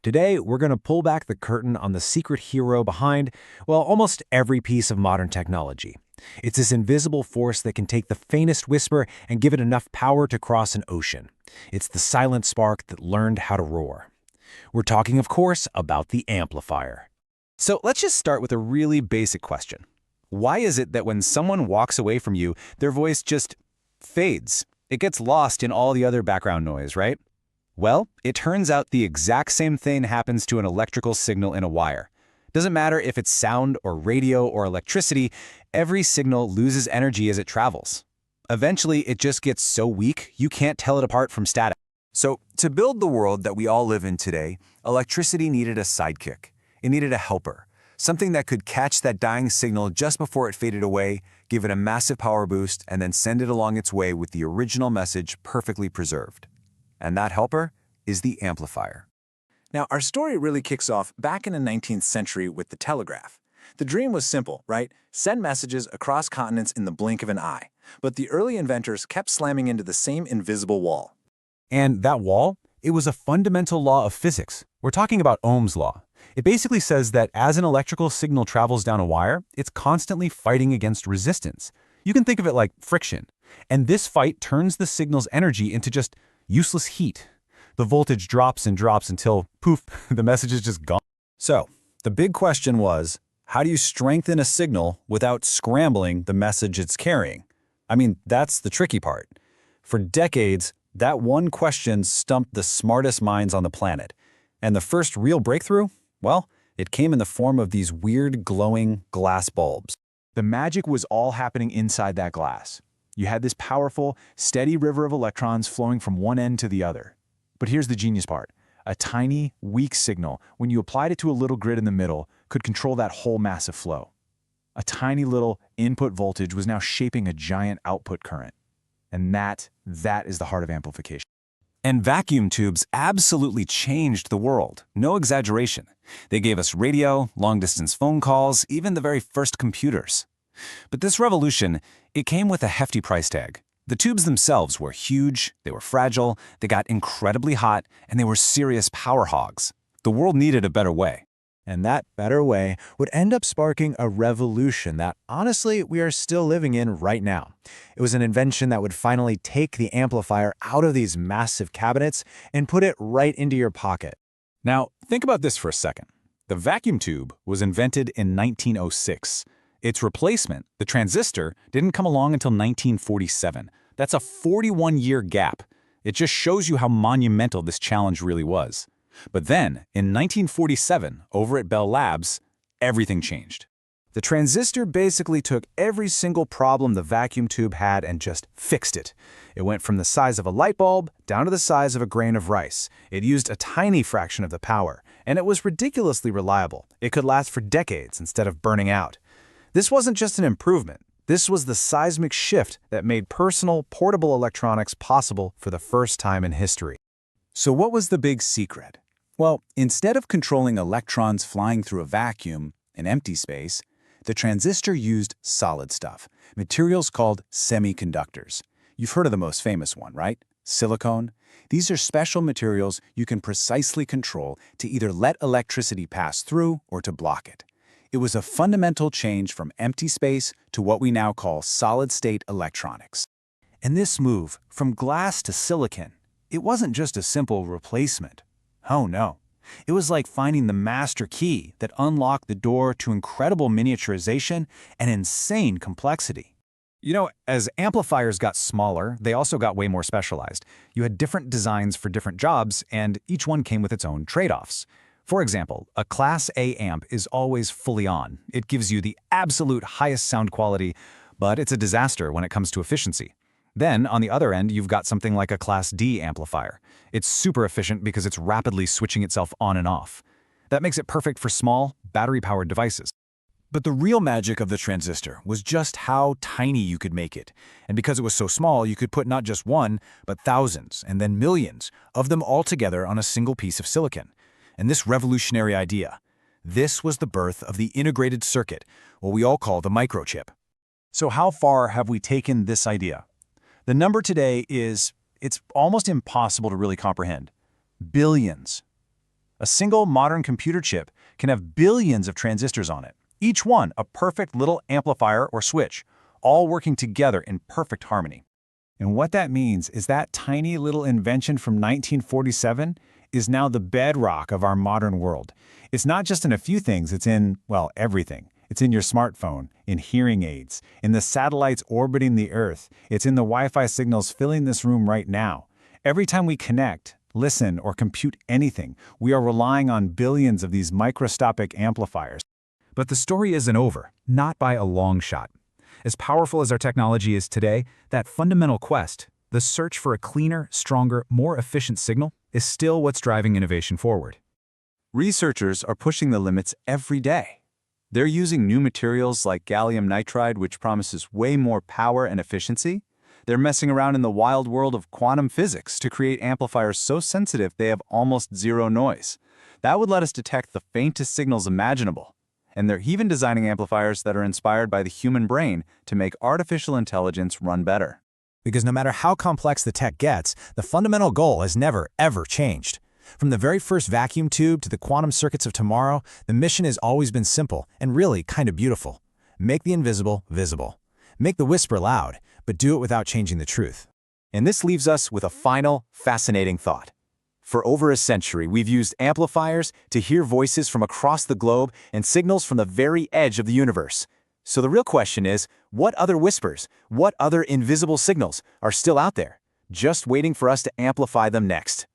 Today, we're going to pull back the curtain on the secret hero behind, well, almost every piece of modern technology. It's this invisible force that can take the faintest whisper and give it enough power to cross an ocean. It's the silent spark that learned how to roar. We're talking, of course, about the amplifier. So let's just start with a really basic question. Why is it that when someone walks away from you, their voice just fades? It gets lost in all the other background noise, right? Well, it turns out the exact same thing happens to an electrical signal in a wire. Doesn't matter if it's sound or radio or electricity, every signal loses energy as it travels. Eventually, it just gets so weak, you can't tell it apart from static. So, to build the world that we all live in today, electricity needed a sidekick. It needed a helper, something that could catch that dying signal just before it faded away, give it a massive power boost, and then send it along its way with the original message perfectly preserved. And that helper is the amplifier. Now, our story really kicks off back in the 19th century with the telegraph. The dream was simple, right? Send messages across continents in the blink of an eye. But the early inventors kept slamming into the same invisible wall. And that wall? It was a fundamental law of physics. We're talking about Ohm's law. It basically says that as an electrical signal travels down a wire, it's constantly fighting against resistance. You can think of it like friction. And this fight turns the signal's energy into just useless heat. The voltage drops and drops until, poof, the message is just gone. So, the big question was, how do you strengthen a signal without scrambling the message it's carrying? I mean, that's the tricky part. For decades, that one question stumped the smartest minds on the planet. And the first real breakthrough? Well, it came in the form of these weird glowing glass bulbs. The magic was all happening inside that glass. You had this powerful, steady river of electrons flowing from one end to the other. But here's the genius part. A tiny, weak signal, when you applied it to a little grid in the middle, could control that whole massive flow. A tiny little input voltage was now shaping a giant output current. And that is the heart of amplification. And vacuum tubes absolutely changed the world. No exaggeration. They gave us radio, long-distance phone calls, even the very first computers. But this revolution, it came with a hefty price tag. The tubes themselves were huge, they were fragile, they got incredibly hot, and they were serious power hogs. The world needed a better way. And that better way would end up sparking a revolution that, honestly, we are still living in right now. It was an invention that would finally take the amplifier out of these massive cabinets and put it right into your pocket. Now, think about this for a second. The vacuum tube was invented in 1906. Its replacement, the transistor, didn't come along until 1947. That's a 41-year gap. It just shows you how monumental this challenge really was. But then, in 1947, over at Bell Labs, everything changed. The transistor basically took every single problem the vacuum tube had and just fixed it. It went from the size of a light bulb down to the size of a grain of rice. It used a tiny fraction of the power, and it was ridiculously reliable. It could last for decades instead of burning out. This wasn't just an improvement. This was the seismic shift that made personal, portable electronics possible for the first time in history. So what was the big secret? Well, instead of controlling electrons flying through a vacuum, an empty space, the transistor used solid stuff, materials called semiconductors. You've heard of the most famous one, right? Silicon. These are special materials you can precisely control to either let electricity pass through or to block it. It was a fundamental change from empty space to what we now call solid-state electronics. And this move, from glass to silicon, it wasn't just a simple replacement. Oh no. It was like finding the master key that unlocked the door to incredible miniaturization and insane complexity. You know, as amplifiers got smaller, they also got way more specialized. You had different designs for different jobs, and each one came with its own trade-offs. For example, a Class A amp is always fully on. It gives you the absolute highest sound quality, but it's a disaster when it comes to efficiency. Then, on the other end, you've got something like a Class D amplifier. It's super efficient because it's rapidly switching itself on and off. That makes it perfect for small, battery-powered devices. But the real magic of the transistor was just how tiny you could make it. And because it was so small, you could put not just one, but thousands, and then millions, of them all together on a single piece of silicon. And this revolutionary idea, this was the birth of the integrated circuit, what we all call the microchip. So how far have we taken this idea? The number today is, it's almost impossible to really comprehend. Billions. A single modern computer chip can have billions of transistors on it, each one a perfect little amplifier or switch, all working together in perfect harmony. And what that means is that tiny little invention from 1947 is now the bedrock of our modern world. It's not just in a few things, it's in, well, everything. It's in your smartphone, in hearing aids, in the satellites orbiting the Earth. It's in the Wi-Fi signals filling this room right now. Every time we connect, listen, or compute anything, we are relying on billions of these microscopic amplifiers. But the story isn't over, not by a long shot. As powerful as our technology is today, that fundamental quest, the search for a cleaner, stronger, more efficient signal, is still what's driving innovation forward. Researchers are pushing the limits every day. They're using new materials like gallium nitride, which promises way more power and efficiency. They're messing around in the wild world of quantum physics to create amplifiers so sensitive they have almost zero noise. That would let us detect the faintest signals imaginable. And they're even designing amplifiers that are inspired by the human brain to make artificial intelligence run better. Because no matter how complex the tech gets, the fundamental goal has never, ever changed. From the very first vacuum tube to the quantum circuits of tomorrow, the mission has always been simple and really kind of beautiful. Make the invisible visible. Make the whisper loud, but do it without changing the truth. And this leaves us with a final, fascinating thought. For over a century, we've used amplifiers to hear voices from across the globe and signals from the very edge of the universe. So the real question is, what other whispers, what other invisible signals are still out there, just waiting for us to amplify them next?